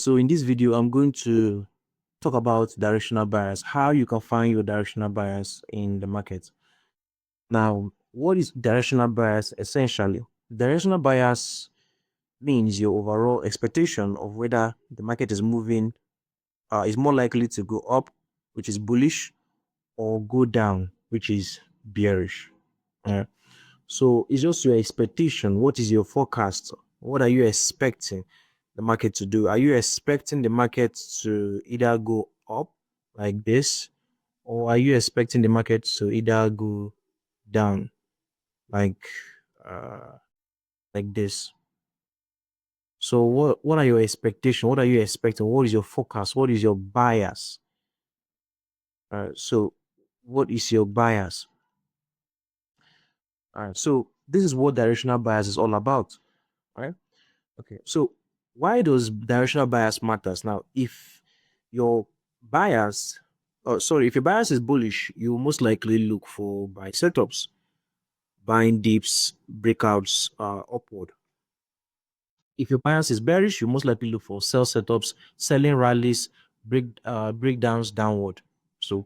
So in this video, I'm going to talk about directional bias, how you can find your directional bias in the market. Now, what is directional bias essentially? Directional bias means your overall expectation of whether the market is moving, is more likely to go up, which is bullish, or go down, which is bearish. Uh, so it's just your expectation. What is your forecast? What are you expecting the market to do? Are you expecting the market to either go up like this, or are you expecting the market to either go down like uh like this? So what are your expectations? What are you expecting? What is your forecast? What is your bias? So what is your bias? All right. So this is what directional bias is all about. Right. Okay. So why does directional bias matters? Now, if your bias, if your bias is bullish, you most likely look for buy setups, buying dips, breakouts, upward. If your bias is bearish, you most likely look for sell setups, selling rallies, breakdowns downward. So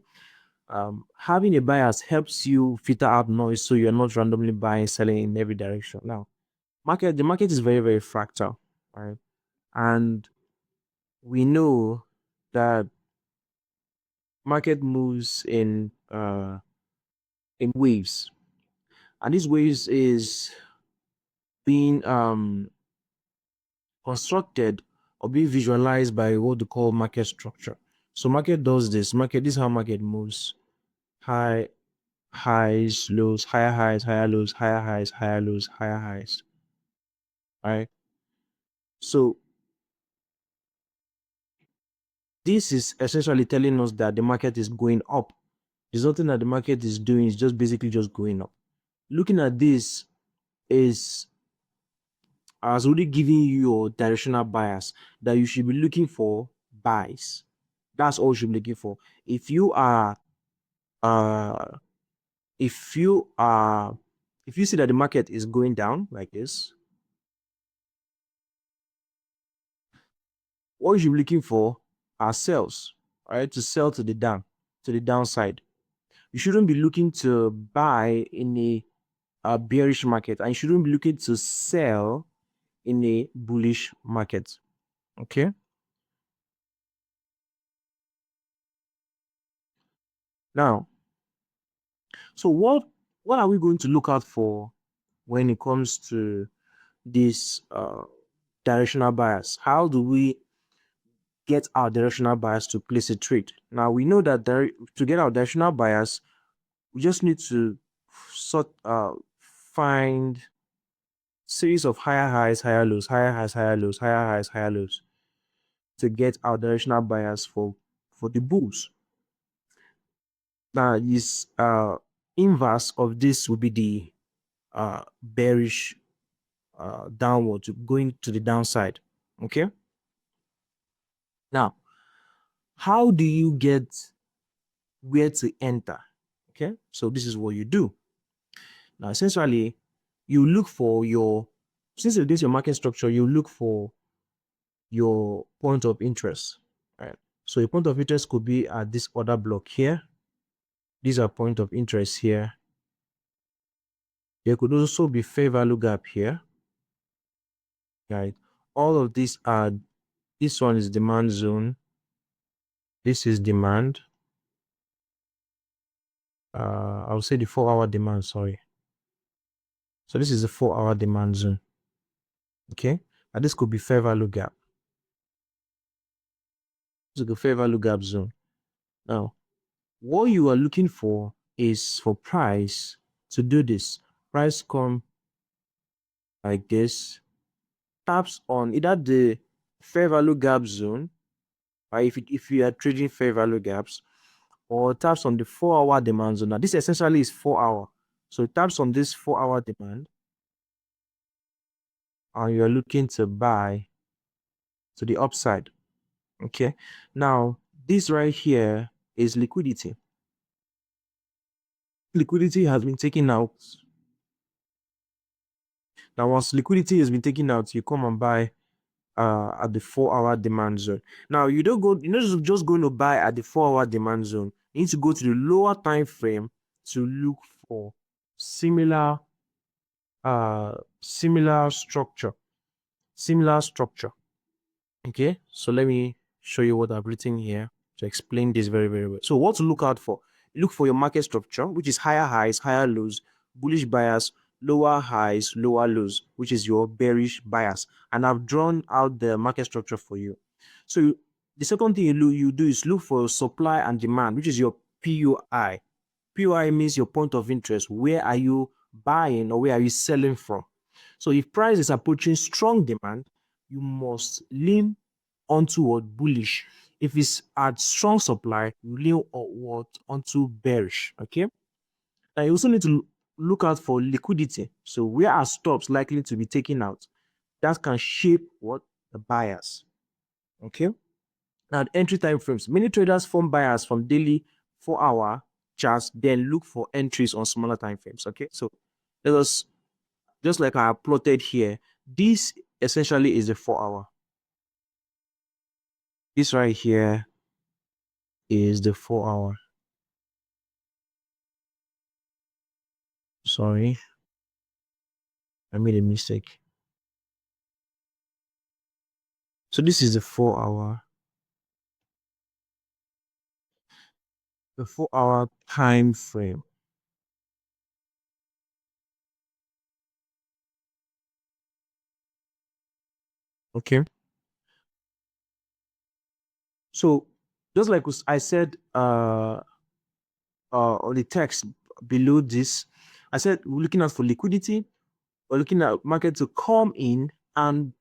having a bias helps you filter out noise, so you're not randomly buying, selling in every direction. Now, the market is very, very fractal, right? And we know that market moves in waves, and these waves is being constructed or being visualized by what they call market structure. So market does this. This is how market moves: high highs, lows, higher highs, higher lows, higher highs, higher lows, higher highs. Right. So this is essentially telling us that the market is going up. There's nothing that the market is doing, it's just basically just going up. Looking at this is as already giving you your directional bias that you should be looking for buys. That's all you should be looking for. If you are uh if you are if you see that the market is going down like this, what you should be looking for are sells, right? To sell to the downside. You shouldn't be looking to buy in a bearish market, and you shouldn't be looking to sell in a bullish market. Okay. Now, so what are we going to look out for when it comes to this directional bias? How do we get our directional bias to place a trade? Now we know that to get our directional bias, we just need to find series of higher highs, higher lows, higher highs, higher lows, higher highs, higher lows to get our directional bias for the bulls. Now this inverse of this will be the bearish downward, to going to the downside. Okay. Now, how do you get where to enter? Okay, so this is what you do. Now, essentially, you look for since it is your market structure, you look for your point of interest, right? So your point of interest could be at this other block here. These are point of interest here. There could also be fair value gap here, right? All of these are, this one is demand zone. This is demand. I'll say the 4-hour demand, sorry. So this is a 4-hour demand zone. Okay. And this could be fair value gap. This is a fair value gap zone. Now, what you are looking for is for price to do this. Price come like this, taps on either the fair value gap zone, or if you are trading fair value gaps, or taps on the 4-hour demand zone. Now, this essentially is 4-hour. So it taps on this 4-hour demand, and you're looking to buy to the upside. Okay. Now, this right here is liquidity. Liquidity has been taken out. Now, once liquidity has been taken out, you come and buy at the 4 hour demand zone. Now you're not just going to buy at the 4 hour demand zone. You need to go to the lower time frame to look for similar similar structure. Similar structure. Okay, so let me show you what I've written here to explain this very, very well. So, what to look out for? Look for your market structure, which is higher highs, higher lows, bullish bias, lower highs, lower lows, which is your bearish bias. And I've drawn out the market structure for you. So, the second thing you do is look for supply and demand, which is your PUI. PUI means your point of interest. Where are you buying or where are you selling from? So if price is approaching strong demand, you must lean onto what bullish. If it's at strong supply, you lean onto bearish. Okay. Now you also need to look out for liquidity. So where are stops likely to be taken out? That can shape what the buyers. Okay. Now the entry time frames. Many traders form buyers from daily 4 hour charts, then look for entries on smaller time frames. Okay. So let us just like I plotted here, this essentially is a 4 hour. This right here is the 4 hour. Sorry, I made a mistake. So this is the 4 hour time frame. Okay. So just like I said on the text below this, I said we're looking out for liquidity, we're looking at market to come in and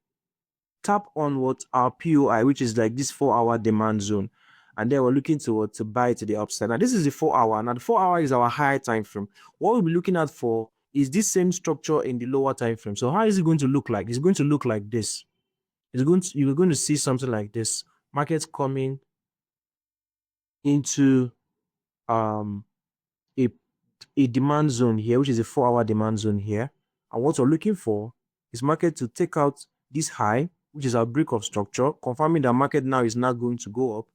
tap on what our POI, which is like this 4 hour demand zone. And then we're looking to buy to the upside. Now, this is the 4 hour. Now, the 4 hour is our high time frame. What we'll be looking at for is this same structure in the lower time frame. So, how is it going to look like? It's going to look like this. You're going to see something like this. Markets coming into um a, a demand zone here, which is a 4 hour demand zone here. And what we're looking for is market to take out this high, which is our break of structure, confirming that market now is not going to go up.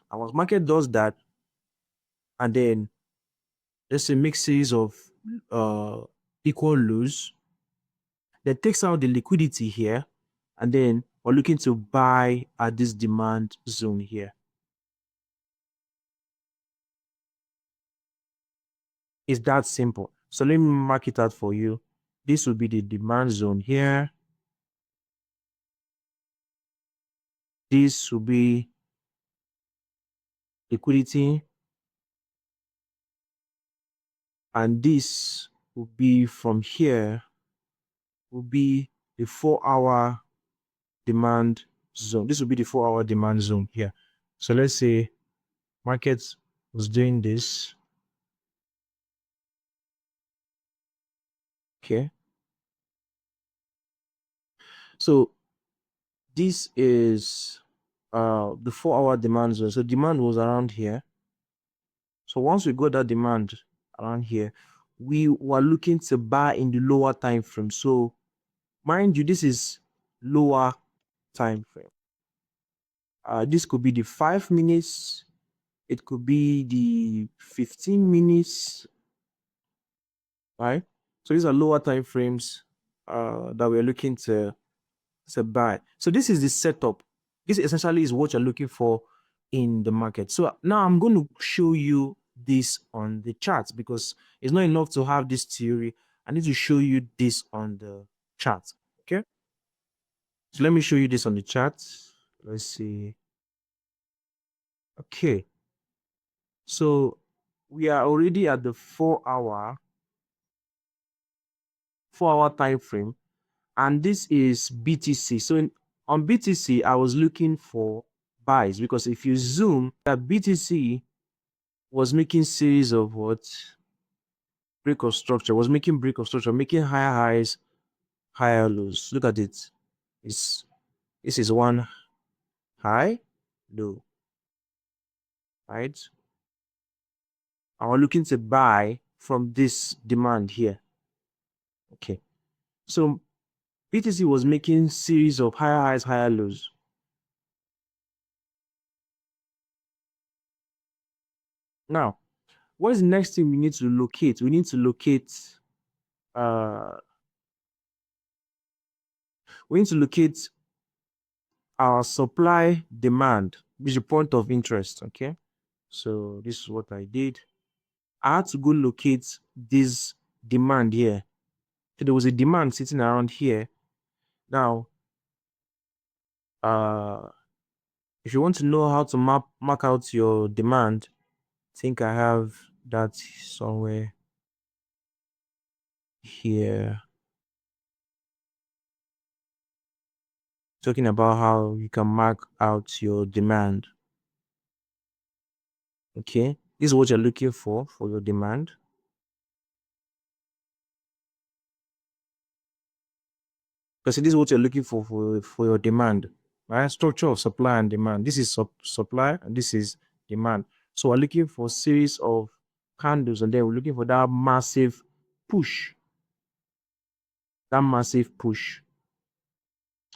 And once market does that, and then let's say make series of uh equal lows, then takes out the liquidity here, and then we're looking to buy at this demand zone here. It's that simple. So let me mark it out for you. This will be the demand zone here. This will be liquidity, and this will be from here will be the 4 hour demand zone. This will be the 4 hour demand zone here. So let's say market was doing this. Okay. So this is the 4 hour demand zone. So demand was around here. So once we got that demand around here, we were looking to buy in the lower time frame. So mind you, this is lower time frame. This could be the 5 minutes, it could be the 15 minutes, right? So these are lower time frames that we're looking to buy. So this is the setup. This essentially is what you're looking for in the market. So now I'm going to show you this on the chart because it's not enough to have this theory. I need to show you this on the chart. Okay. So let me show you this on the chart. Let's see. Okay. So we are already at the 4 hour time frame, and this is BTC. So on BTC, I was looking for buys because if you zoom, that BTC was making series of what break of structure, was making break of structure, making higher highs, higher lows. Look at it. It's this is one high, low, right? And we're looking to buy from this demand here. Okay. So BTC was making series of higher highs, higher lows. Now, what is the next thing we need to locate? We need to locate uh we need to locate our supply demand, which is the point of interest. Okay. So this is what I did. I had to go locate this demand here. So there was a demand sitting around here. Now, uh if you want to know how to mark out your demand, I think I have that somewhere here, talking about how you can mark out your demand. Okay, this is what you're looking for your demand. Because this is what you're looking for your demand, right? Structure of supply and demand. This is supply and this is demand. So we're looking for a series of candles, and then we're looking for that massive push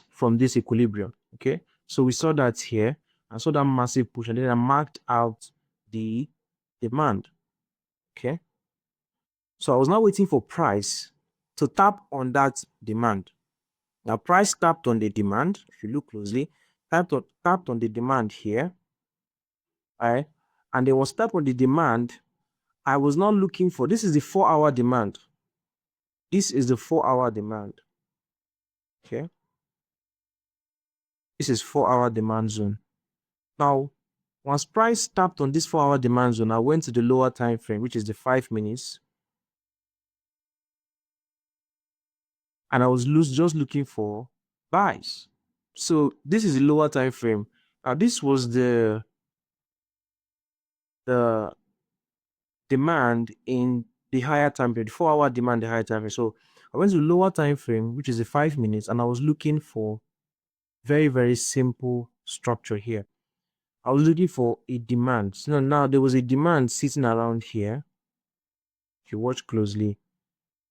from this equilibrium. Okay, so we saw that here. I saw that massive push, and then I marked out the demand. Okay, so I was now waiting for price to tap on that demand. Now, price tapped on the demand. If you look closely, tapped on the demand here, right? And there was tap on the demand. I was not looking for, this is the 4 hour demand. This is the 4 hour demand. Okay. This is 4 hour demand zone. Now, once price tapped on this 4 hour demand zone, I went to the lower time frame, which is the 5 minutes, and I was just looking for buys. So this is the lower time frame. Now, this was the demand in the higher time frame, the 4 hour demand, the higher time frame. So I went to the lower time frame, which is the 5 minutes, and I was looking for very, very simple structure here. I was looking for a demand. So now there was a demand sitting around here. If you watch closely,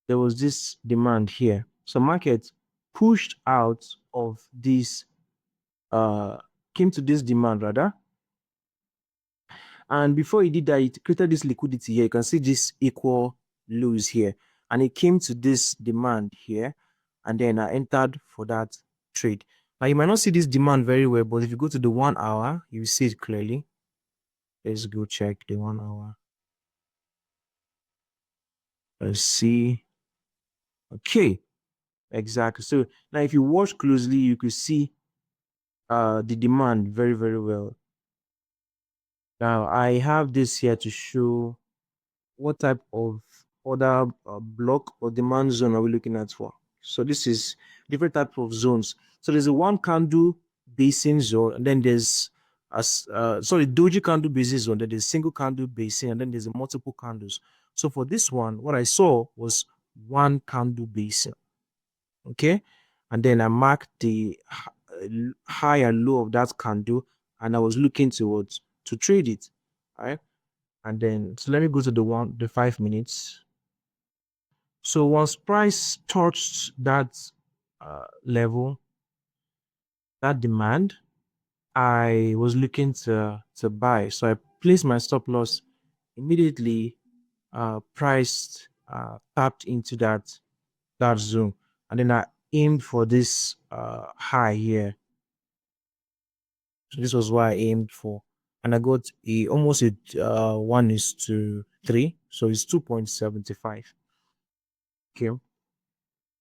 there was this demand here. So market pushed out of this, came to this demand rather. And before it did that, it created this liquidity here. You can see this equal lows here. And it came to this demand here. And then I entered for that trade. Now you might not see this demand very well, but if you go to the 1 hour, you see it clearly. Let's go check the 1 hour. Let's see. Okay, exactly. So now if you watch closely, you could see the demand very, very well. Now I have this here to show what type of other block or demand zone are we looking at for. So this is different type of zones. So there's a one candle basin zone, and then there's doji candle basin zone, then there's single candle basin, and then there's a multiple candles. So for this one, what I saw was one candle basin. Okay, and then I marked the high and low of that candle, and I was looking towards to trade it. All right. And then, so let me go to the 5 minutes. So once price touched that level, that demand, I was looking to buy. So I placed my stop loss immediately. Price tapped into that zone, and then I aimed for this high here. So this was what I aimed for, and I got almost a 1:3, so it's 2.75. Okay.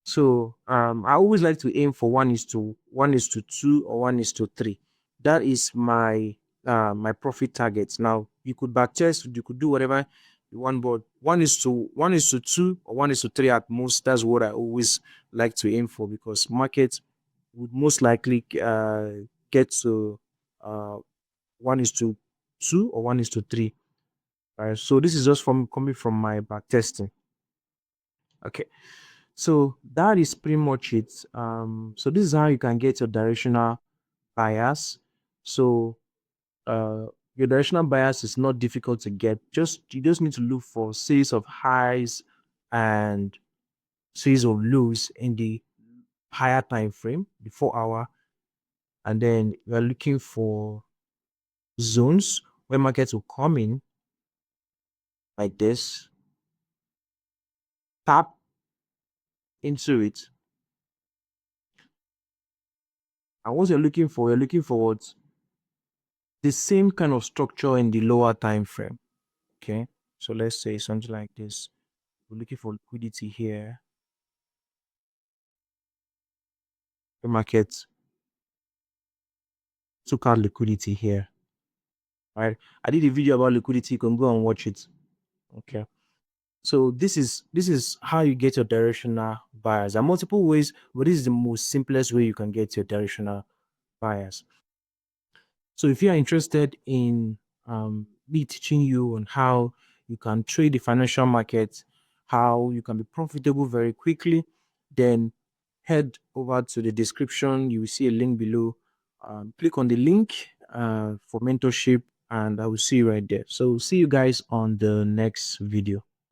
So I always like to aim for 1:2 or 1:3. That is my profit target. Now you could backtest, you could do whatever you want, but 1:2 or 1:3 at most. That's what I always like to aim for, because markets would most likely get to 1:2 or 1:3. Right. So this is just from coming from my backtesting. Okay. So that is pretty much it. So this is how you can get your directional bias. So your directional bias is not difficult to get. You just need to look for series of highs and series of lows in the higher time frame, the 4 hour, and then we are looking for zones where markets will come in like this, tap into it. And what you're looking for what? The same kind of structure in the lower time frame. Okay. So let's say something like this. We're looking for liquidity here. The market took out liquidity here. Right. I did a video about liquidity. You can go and watch it. Okay. So this is how you get your directional bias. There are multiple ways, but this is the most simplest way you can get your directional bias. So if you are interested in me teaching you on how you can trade the financial market, how you can be profitable very quickly, then head over to the description. You will see a link below. Click on the link for mentorship, and I will see you right there. So see you guys on the next video.